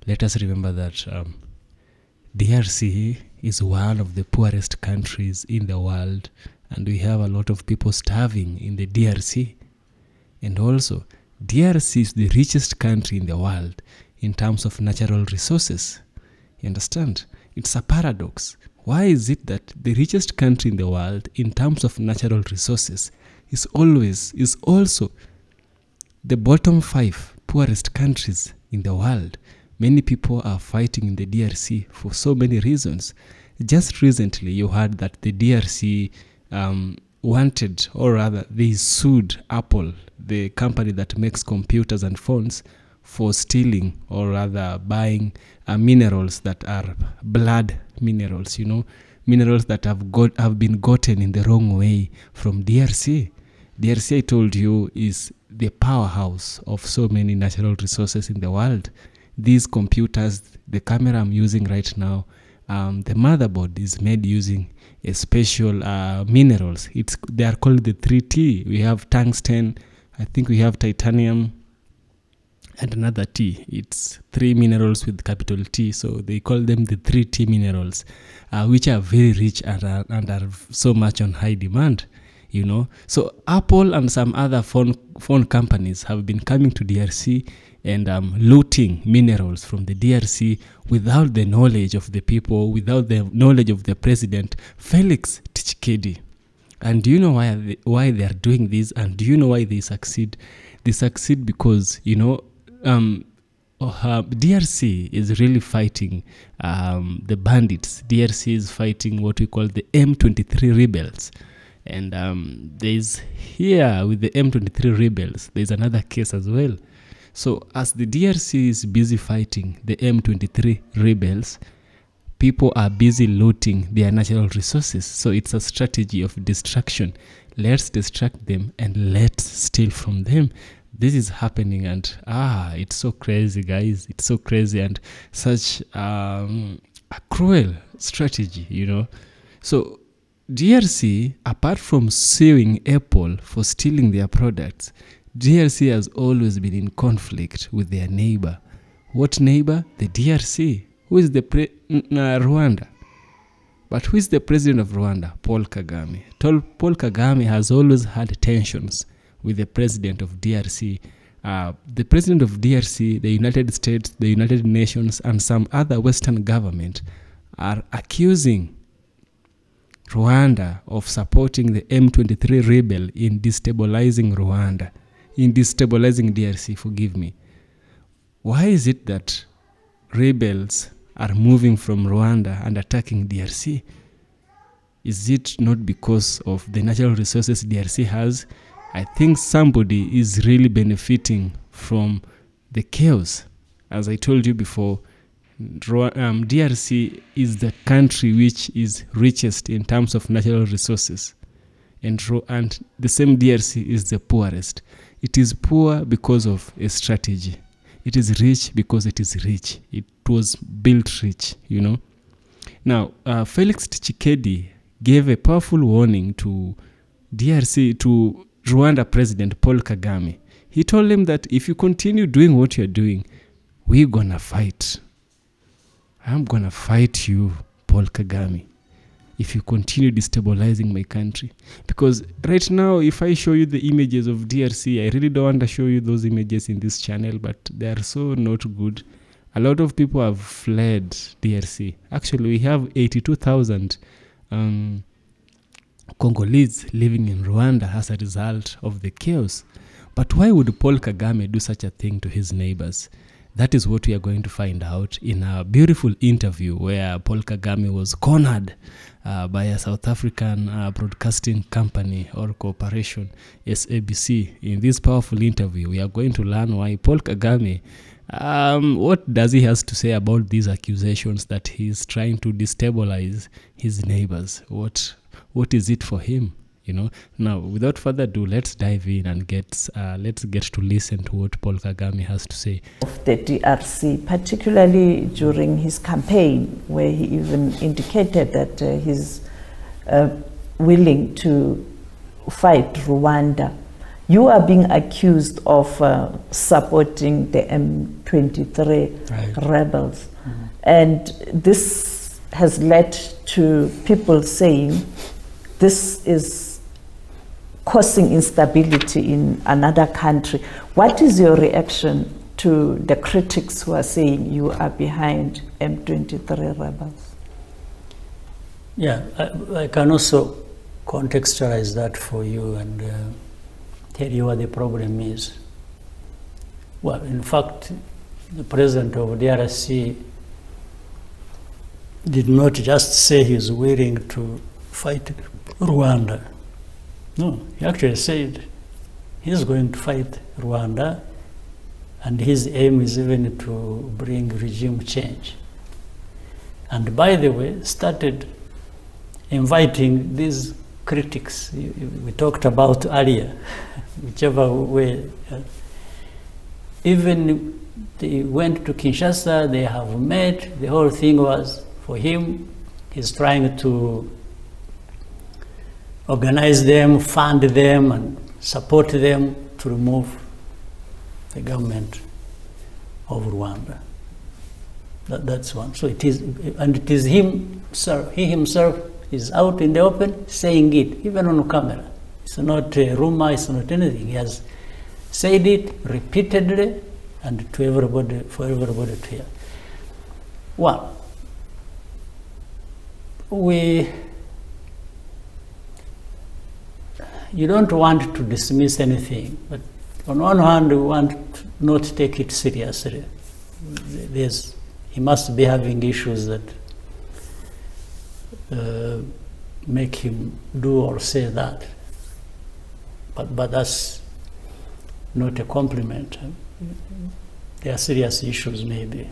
let us remember that DRC is one of the poorest countries in the world, and we have a lot of people starving in the DRC. And also, DRC is the richest country in the world in terms of natural resources. You understand? It's a paradox. Why is it that the richest country in the world in terms of natural resources is also the bottom 5 poorest countries in the world? Many people are fighting in the DRC for so many reasons. Just recently, you heard that the DRC wanted, or rather, they sued Apple, the company that makes computers and phones, for stealing, or rather buying minerals that are blood minerals, minerals that have been gotten in the wrong way from DRC. DRC, I told you, is the powerhouse of so many natural resources in the world. These computers, the camera I'm using right now, the motherboard is made using a special minerals. They are called the 3T. We have tungsten, I think we have titanium, and another T. It's 3 minerals with capital T, so they call them the 3T minerals, which are very rich and are so much on high demand. So Apple and some other phone companies have been coming to DRC and looting minerals from the DRC without the knowledge of the people, without the knowledge of the president, Felix Tshisekedi. And do you know why they are doing this? And do you know why they succeed? They succeed because, DRC is really fighting the bandits. DRC is fighting what we call the M23 rebels. And there's here with the M23 rebels, there's another case as well. So as the DRC is busy fighting the M23 rebels, people are busy looting their natural resources. So it's a strategy of destruction. Let's distract them and let's steal from them. This is happening, and it's so crazy, guys. It's so crazy and such a cruel strategy, So DRC, apart from suing Apple for stealing their products, DRC has always been in conflict with their neighbor. What neighbor? The DRC. Who is the Rwanda? But who is the president of Rwanda? Paul Kagame. Paul Kagame has always had tensions with the president of DRC. The president of DRC, the United States, the United Nations, and some other Western government are accusing Rwanda of supporting the M23 rebel in destabilizing Rwanda, in destabilizing DRC, forgive me. Why is it that rebels are moving from Rwanda and attacking DRC? Is it not because of the natural resources DRC has? I think somebody is really benefiting from the chaos. As I told you before, DRC is the country which is richest in terms of natural resources, and the same DRC is the poorest. It is poor because of a strategy. It is rich because it is rich. It was built rich, Now, Felix Tshisekedi gave a powerful warning to DRC, to Rwanda President Paul Kagame. He told him that if you continue doing what you're doing, we're gonna fight. I'm gonna fight you, Paul Kagame, if you continue destabilizing my country. Because right now, if I show you the images of DRC, I really don't want to show you those images in this channel, but they are so not good. A lot of people have fled DRC. Actually, we have 82,000 Congolese living in Rwanda as a result of the chaos. But why would Paul Kagame do such a thing to his neighbors? That is what we are going to find out in a beautiful interview where Paul Kagame was cornered by a South African broadcasting company or corporation, SABC. In this powerful interview, we are going to learn why Paul Kagame, what does he has to say about these accusations that he is trying to destabilize his neighbors? What is it for him? Now, without further ado, let's dive in and let's get to listen to what Paul Kagame has to say. Of the DRC, particularly during his campaign, where he even indicated that he's willing to fight Rwanda You are being accused of supporting the M23 rebels. And this has led to people saying this is causing instability in another country. What is your reaction to the critics who are saying you are behind M23 rebels? Yeah, I can also contextualize that for you and tell you what the problem is. Well, in fact, the president of DRC did not just say he's willing to fight Rwanda. No, he actually said he's going to fight Rwanda, and his aim is even to bring regime change. And by the way, started inviting these critics we talked about earlier, whichever way. Even they went to Kinshasa, they have met, the whole thing was for him, he's trying to organize them, fund them, and support them to remove the government of Rwanda. That's one. So it is, and it is him, sir, he himself is out in the open saying it, even on camera. It's not a rumor, it's not anything. He has said it repeatedly and to everybody, for everybody to hear. One, you don't want to dismiss anything, but on one hand, we want to not take it seriously. He must be having issues that make him do or say that. But that's not a compliment. There are serious issues, maybe.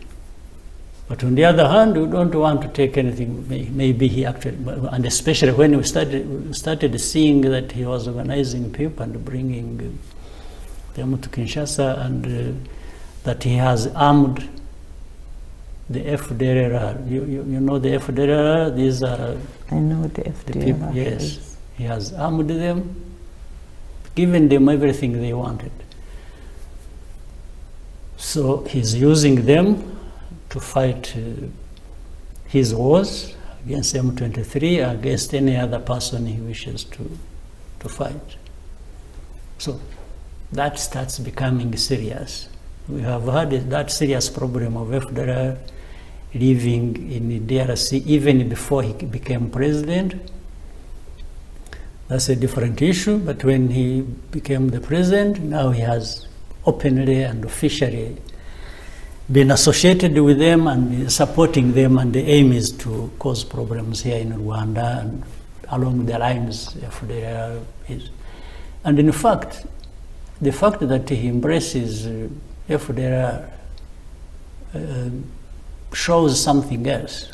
But on the other hand, we don't want to take anything. Maybe he actually, and especially when we started seeing that he was organizing people and bringing them to Kinshasa, and that he has armed the FDLR. You know the FDLR? These are... I know the FDLR. The people, yes. He has armed them, given them everything they wanted. So he's using them to fight his wars against M23, against any other person he wishes to fight. So that starts becoming serious. We have had that serious problem of FDLR living in the DRC even before he became president. That's a different issue, but when he became the president, now he has openly and officially been associated with them and supporting them, and the aim is to cause problems here in Rwanda and along the lines FDLR is. And in fact, the fact that he embraces FDLR shows something else.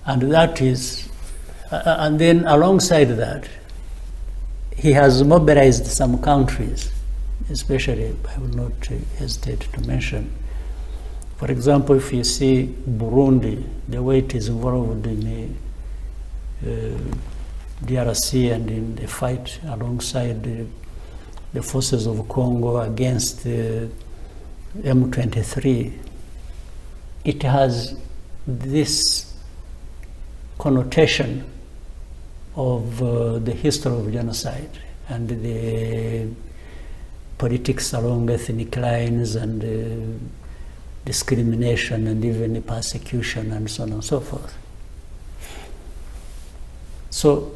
And that is, and then alongside that, he has mobilized some countries, especially, I will not hesitate to mention. For example, if you see Burundi, the way it is involved in the DRC and in the fight alongside the forces of Congo against M23, it has this connotation of the history of genocide and the politics along ethnic lines and discrimination and even persecution and so on and so forth. So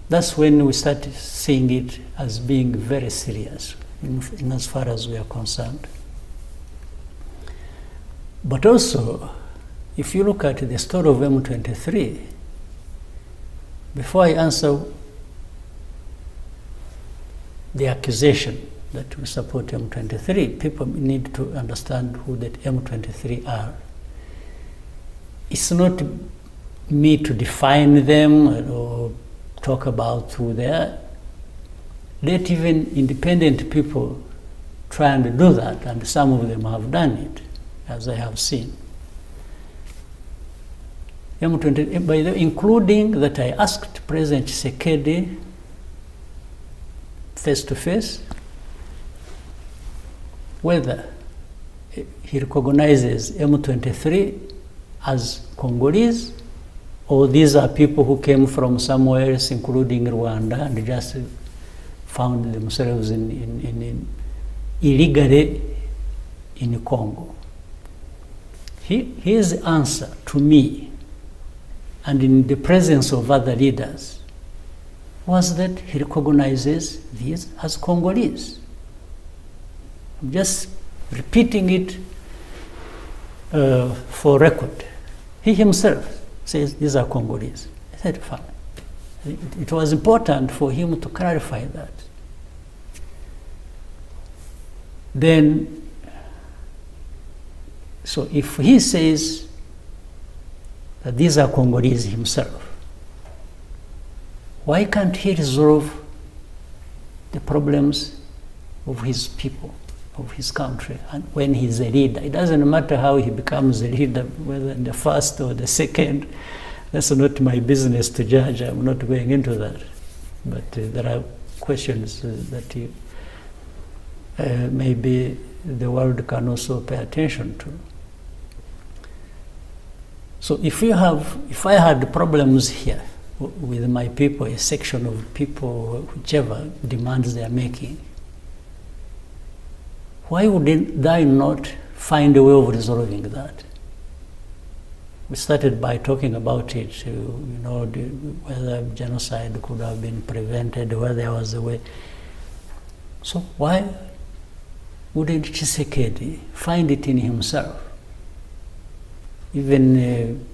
that's when we start seeing it as being very serious in as far as we are concerned. But also, if you look at the story of M23, before I answer the accusation that we support M23, people need to understand who that M23 are. It's not me to define them or talk about who they are. Let even independent people try and do that, and some of them have done it, as I have seen. M23, by the way, including that I asked President Tshisekedi face to face, whether he recognizes M23 as Congolese, or these are people who came from somewhere else, including Rwanda, and just found themselves illegally in Congo. His answer to me, and in the presence of other leaders, was that he recognizes these as Congolese. I'm just repeating it for record. He himself says these are Congolese. I said, fine. It was important for him to clarify that. Then, so if he says that these are Congolese himself, why can't he resolve the problems of his people, of his country, and when he's a leader? It doesn't matter how he becomes a leader, whether in the first or the second. That's not my business to judge. I'm not going into that. But there are questions that maybe the world can also pay attention to. So if I had problems here with my people, a section of people, whichever demands they are making, why would I not find a way of resolving that? We started by talking about it, whether genocide could have been prevented, whether there was a way. So why wouldn't Tshisekedi find it in himself? Even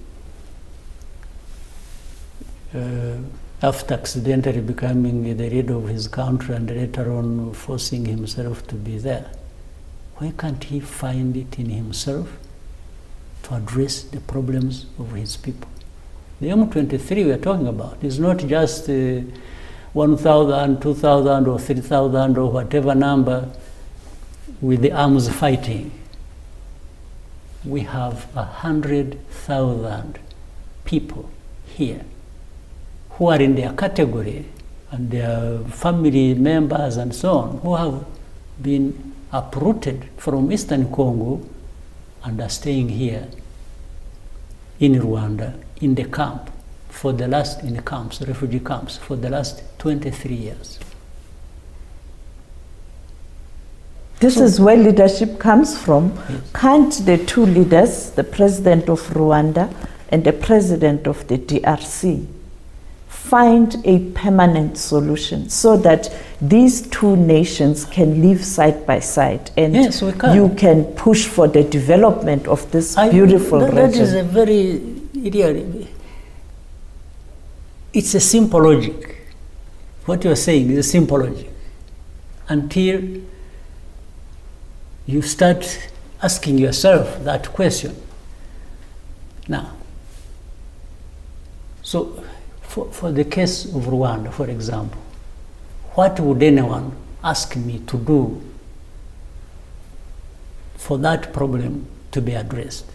after accidentally becoming the leader of his country and later on forcing himself to be there, why can't he find it in himself to address the problems of his people? The M23 we are talking about is not just 1,000, 2,000 or 3,000 or whatever number with the arms fighting. We have 100,000 people here who are in their category and their family members and so on, who have been uprooted from Eastern Congo and are staying here in Rwanda in the camp in the camps, refugee camps, for the last 23 years. This is where leadership comes from. Yes. Can't the two leaders, the president of Rwanda and the president of the DRC, find a permanent solution so that these two nations can live side by side, and yes, we can. You can push for the development of this beautiful region? That is a very, it's a simple logic. What you are saying is a simple logic. Until you start asking yourself that question. Now, so for the case of Rwanda, for example, what would anyone ask me to do for that problem to be addressed?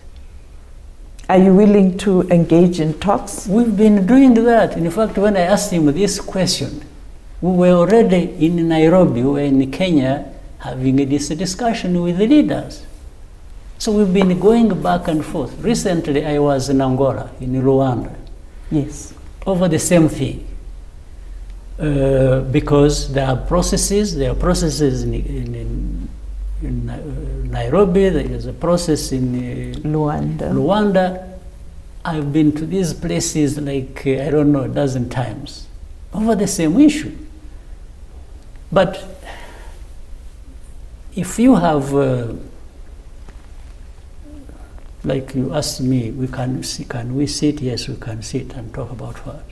Are you willing to engage in talks? We've been doing that. In fact, when I asked him this question, we were already in Nairobi, we were in Kenya, having this discussion with the leaders. So we've been going back and forth. Recently, I was in Angola, in Rwanda. Yes. Over the same thing. Because there are processes in Nairobi, there is a process in Luanda. I've been to these places like, I don't know, a dozen times, over the same issue. But if you have, like you asked me, can we sit? Yes, we can sit and talk about what.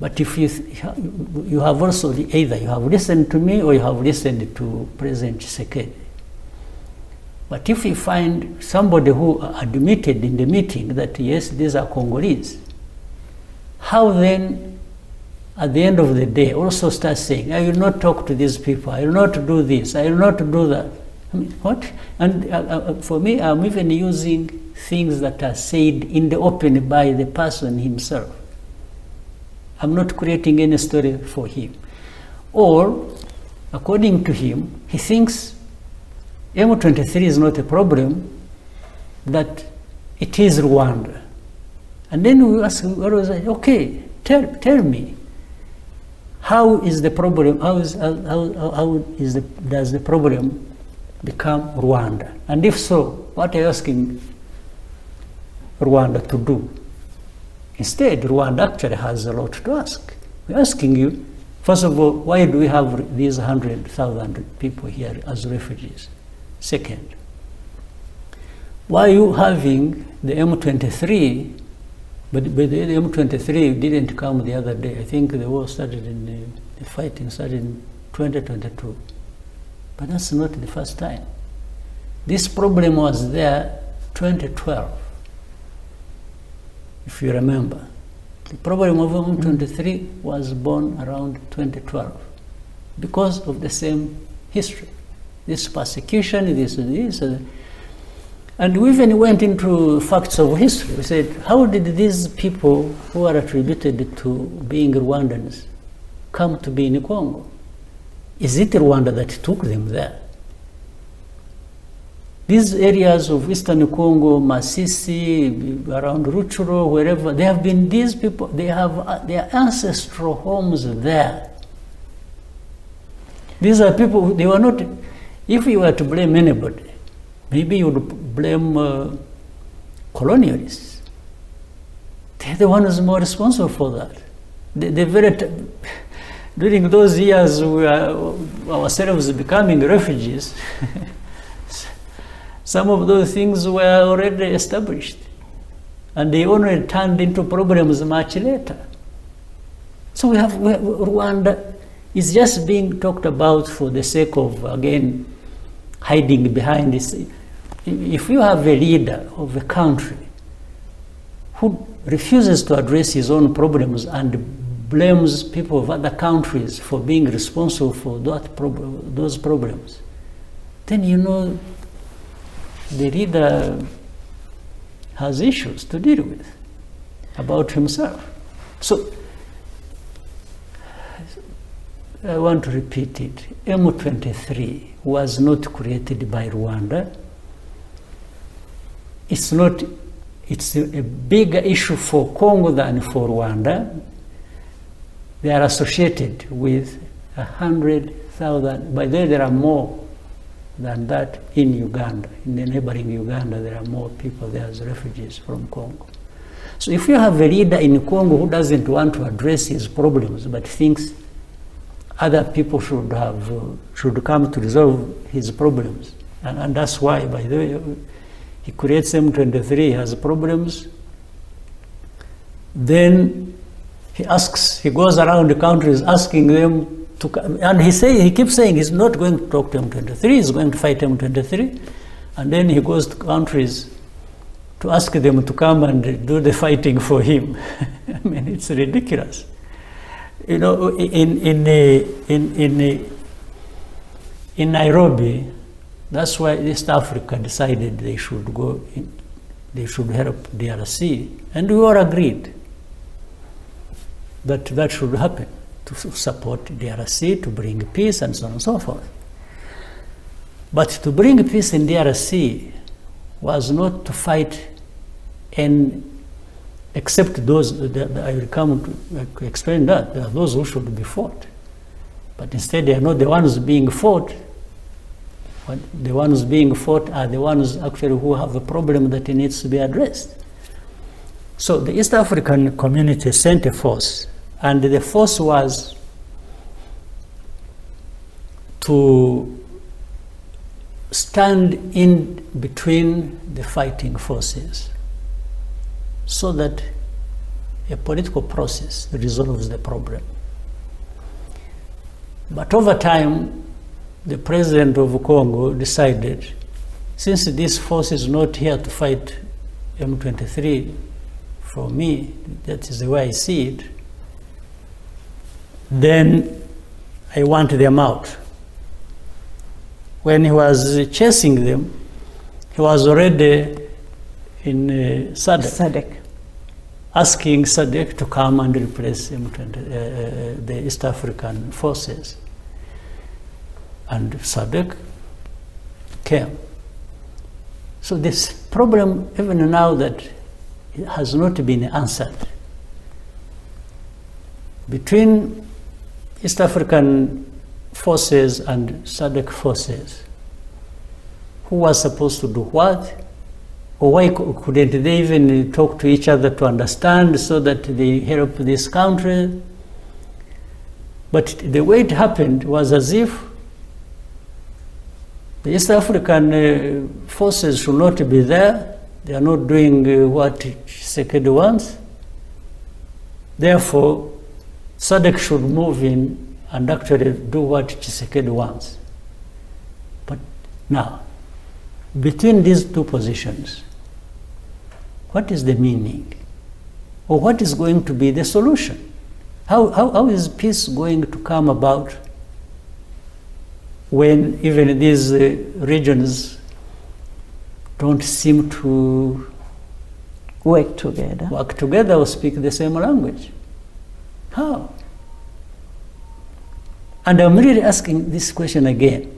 But if you have also either you have listened to me or you have listened to President Tshisekedi. But if you find somebody who admitted in the meeting that yes, these are Congolese, how then, at the end of the day, also start saying, I will not talk to these people, I will not do this, I will not do that. I mean, what? And for me, I'm even using things that are said in the open by the person himself. I'm not creating any story for him. Or, according to him, he thinks M23 is not a problem, that it is Rwanda. And then we ask, okay, tell me, how is the problem, does the problem become Rwanda? And if so, what are you asking Rwanda to do? Instead, Rwanda actually has a lot to ask. We're asking you, first of all, why do we have these 100,000 people here as refugees? Second, why are you having the M23, but the M23 didn't come the other day. I think the war started the fighting started in 2022. But that's not the first time. This problem was there 2012, if you remember. The problem of M23 was born around 2012 because of the same history. This persecution, this. And we even went into facts of history. We said, how did these people who are attributed to being Rwandans come to be in Congo? Is it Rwanda that took them there? These areas of Eastern Congo, Masisi, around Ruchuru, wherever, they have been, these people, they have their ancestral homes there. These are people, they were not, if you were to blame anybody, maybe you would blame colonialists. They're the ones more responsible for that. During those years, we were ourselves becoming refugees. Some of those things were already established, and they only turned into problems much later. So Rwanda is just being talked about for the sake of, again, hiding behind this. If you have a leader of a country who refuses to address his own problems and blames people of other countries for being responsible for those problems, then you know the leader has issues to deal with about himself. So I want to repeat it. M23 was not created by Rwanda. It's a bigger issue for Congo than for Rwanda. They are associated with 100,000. By the way, there are more than that in Uganda. In the neighboring Uganda, there are more people there as refugees from Congo. So if you have a leader in Congo who doesn't want to address his problems but thinks other people should come to resolve his problems, and that's why, by the way, he creates M23, has problems, then he goes around the countries asking them to come, and he keeps saying he's not going to talk to M23, he's going to fight M23, and then he goes to countries to ask them to come and do the fighting for him. I mean, it's ridiculous. You know, in Nairobi, that's why East Africa decided they should go in, they should help DRC, and we all agreed that that should happen, to support DRC, to bring peace, and so on and so forth. But to bring peace in DRC was not to fight, and except those, I will come to explain that, there are those who should be fought. But instead, they are not the ones being fought. The ones being fought are the ones actually who have a problem that needs to be addressed. So the East African community sent a force, and the force was to stand in between the fighting forces so that a political process resolves the problem. But over time, the president of Congo decided, since this force is not here to fight M23, for me, that is the way I see it, then I want them out. When he was chasing them, he was already in SADC, asking SADC to come and replace the East African forces. and SADC came. So this problem, even now, that it has not been answered. Between East African forces and SADC forces, who was supposed to do what? Or why couldn't they even talk to each other to understand so that they help this country? But the way it happened was as if the East African forces should not be there. They are not doing what Tshisekedi wants. Therefore, SADC should move in and actually do what Tshisekedi wants. But now, between these two positions, what is the meaning? Or what is going to be the solution? How is peace going to come about when even these regions don't seem to work together or speak the same language? How? And I'm really asking this question again.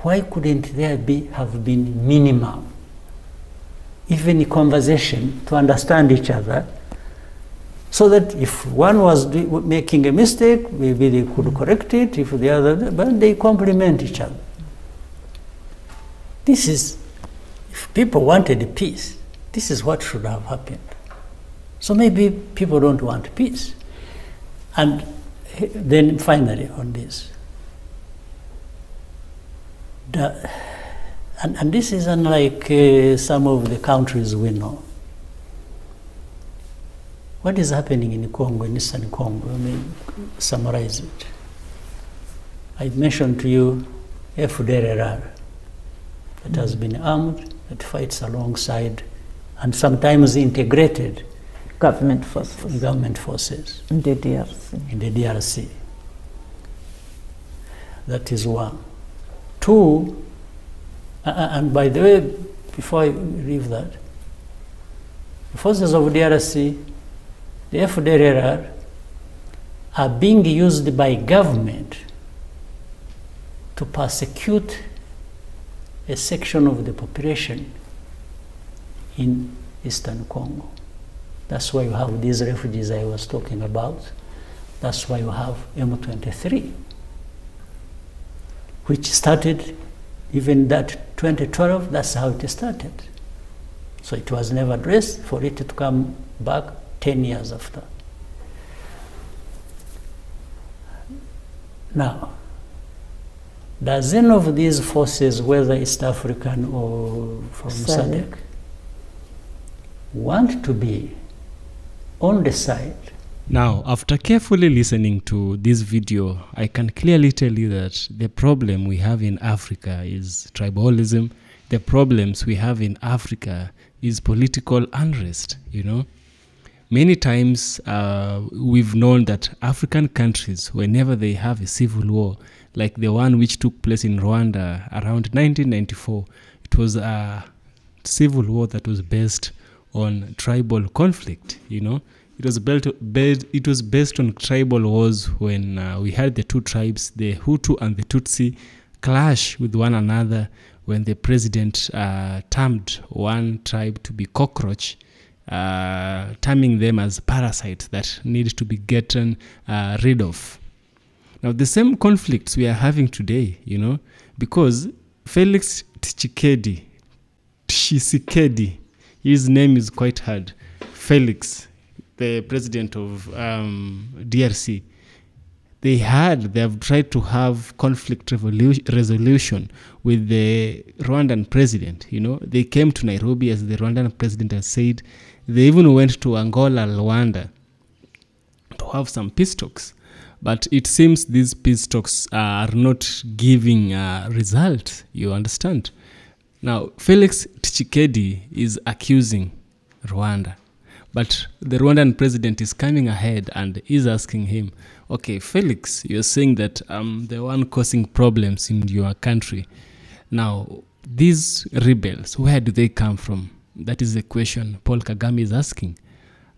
Why couldn't there have been minimum, even conversation to understand each other, so that if one was making a mistake, maybe they could correct it, if the other, but they complement each other. This is, if people wanted peace, this is what should have happened. So maybe people don't want peace. And then finally on this, and this is unlike some of the countries we know. What is happening in Congo, in Eastern Congo? Let me summarize it. I mentioned to you FDLR that has been armed, that fights alongside and sometimes integrated government forces in the DRC. That is one. Two, and by the way, before I leave that, the forces of DRC, the FDLR, are being used by government to persecute a section of the population in Eastern Congo. That's why you have these refugees I was talking about. That's why you have M23, which started, even that 2012, that's how it started. So it was never addressed for it to come back 10 years after. Now, does any of these forces, whether East African or from SADC, want to be on the side? Now, after carefully listening to this video, I can clearly tell you that the problem we have in Africa is tribalism. The problems we have in Africa is political unrest, you know. Many times we've known that African countries, whenever they have a civil war, like the one which took place in Rwanda around 1994, it was a civil war that was based on tribal conflict, you know. It was based on tribal wars when we had the two tribes, the Hutu and the Tutsi, clash with one another when the president termed one tribe to be cockroach, terming them as parasites that need to be gotten rid of. Now, the same conflicts we are having today, you know, because Felix Tshisekedi, his name is quite hard, Felix, the president of DRC, they have tried to have conflict resolution with the Rwandan president. You know, they came to Nairobi, as the Rwandan president has said. They even went to Angola, Rwanda, to have some peace talks. But it seems these peace talks are not giving results, you understand? Now, Felix Tshisekedi is accusing Rwanda. But the Rwandan president is coming ahead and is asking him, okay, Felix, you're saying that I'm the one causing problems in your country. Now, these rebels, where do they come from? That is the question Paul Kagame is asking.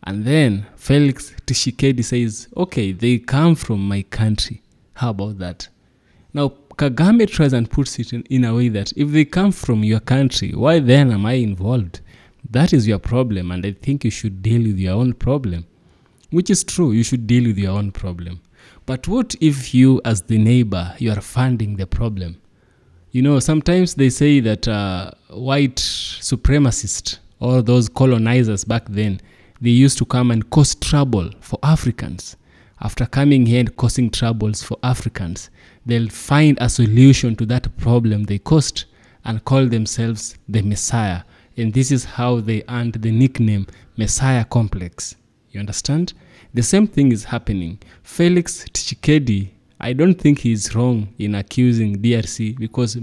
And then Felix Tshisekedi says, okay, they come from my country. How about that? Now, Kagame tries and puts it in a way that if they come from your country, why then am I involved? That is your problem, and I think you should deal with your own problem. Which is true, you should deal with your own problem. But what if you, as the neighbor, you are funding the problem? You know, sometimes they say that white supremacists or those colonizers back then, they used to come and cause trouble for Africans. After coming here and causing troubles for Africans, they'll find a solution to that problem they caused and call themselves the Messiah. And this is how they earned the nickname Messiah Complex. You understand? The same thing is happening. Felix Tshisekedi, I don't think he's wrong in accusing DRC, because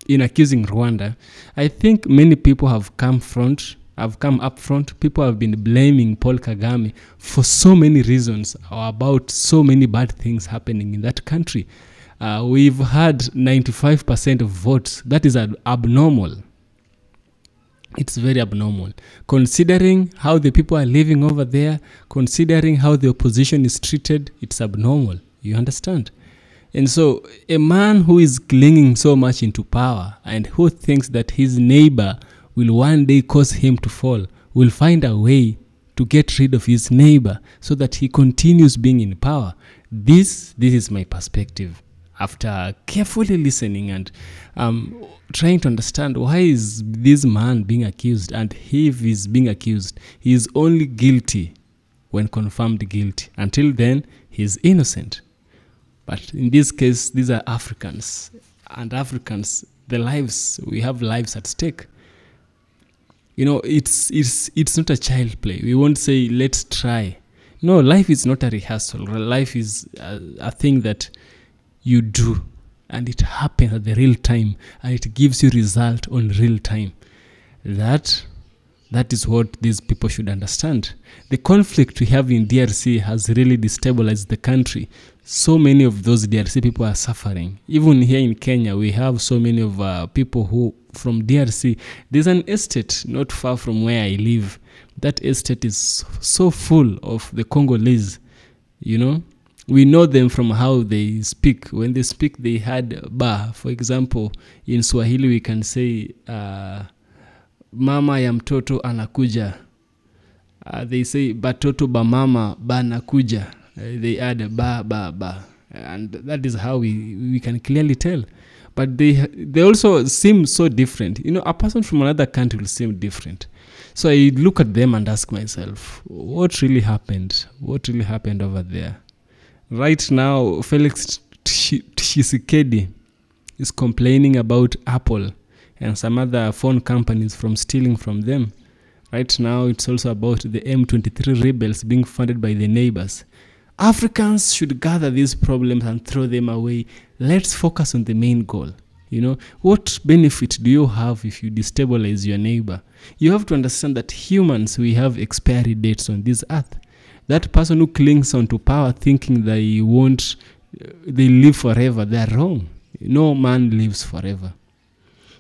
in accusing Rwanda, I think many people have come up front. People have been blaming Paul Kagame for so many reasons or about so many bad things happening in that country. We've had 95% of votes. That is abnormal. It's very abnormal. Considering how the people are living over there, considering how the opposition is treated, it's abnormal. You understand? And so a man who is clinging so much into power and who thinks that his neighbor will one day cause him to fall, will find a way to get rid of his neighbor so that he continues being in power. This is my perspective. After carefully listening and trying to understand why is this man being accused, and if he's being accused, he is only guilty when confirmed guilty. Until then, he is innocent. But in this case, these are Africans, and Africans, we have lives at stake. You know, it's not a child play. We won't say, let's try. No, life is not a rehearsal. Life is a thing that you do, and it happens at the real time, and it gives you result on real time. That is what these people should understand. The conflict we have in DRC has really destabilized the country. So many of those DRC people are suffering. Even here in Kenya, we have so many of people who from DRC. There's an estate not far from where I live. That estate is so full of the Congolese, you know. We know them from how they speak. When they speak, they had ba. For example, in Swahili, we can say, mama ya mtoto anakuja. They say, batoto ba mama ba nakuja. They add ba. And that is how we can clearly tell. But they also seem so different. You know, a person from another country will seem different. So I look at them and ask myself, what really happened? What really happened over there? Right now, Felix Tshisekedi is complaining about Apple and some other phone companies from stealing from them. Right now, it's also about the M23 rebels being funded by the neighbors. Africans should gather these problems and throw them away. Let's focus on the main goal. You know, what benefit do you have if you destabilize your neighbor? You have to understand that humans, we have expiry dates on this earth. That person who clings onto power thinking they live forever, they are wrong. No man lives forever.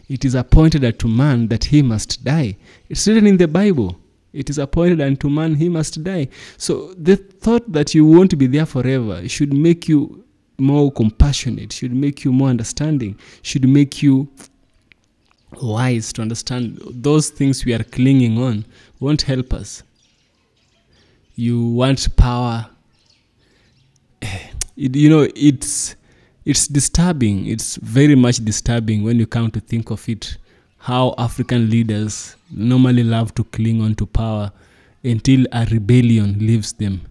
It is appointed unto man that he must die. It's written in the Bible. It is appointed unto man he must die. So the thought that you won't be there forever should make you more compassionate, should make you more understanding, should make you wise to understand those things we are clinging on won't help us. You want power. It's disturbing. It's very much disturbing when you come to think of it, how African leaders normally love to cling on to power until a rebellion leaves them,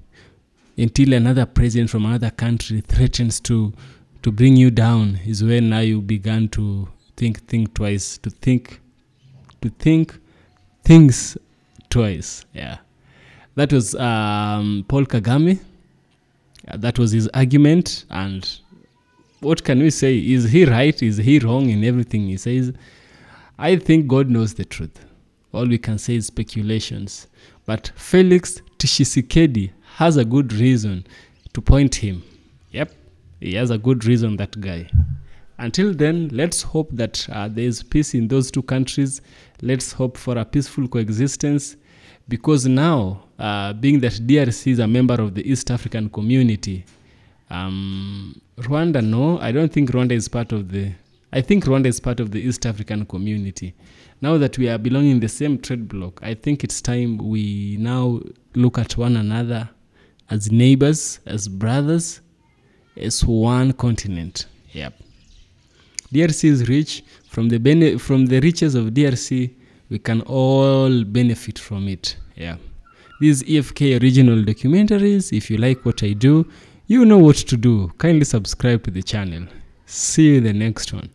until another president from another country threatens to bring you down, is when now you began to think twice, to think things twice. Yeah. That was Paul Kagame. That was his argument. And what can we say? Is he right? Is he wrong in everything he says? I think God knows the truth. All we can say is speculations. But Felix Tshisekedi has a good reason to point him. Yep, he has a good reason, that guy. Until then, let's hope that there is peace in those two countries. Let's hope for a peaceful coexistence. Because now, being that DRC is a member of the East African community, Rwanda, no, I don't think Rwanda is part of the. I think Rwanda is part of the East African community. Now that we are belonging the same trade bloc, I think it's time we now look at one another as neighbors, as brothers, as one continent. Yep. DRC is rich. From the riches of DRC, we can all benefit from it. Yeah. These EFK original documentaries. If you like what I do, you know what to do. Kindly subscribe to the channel. See you in the next one.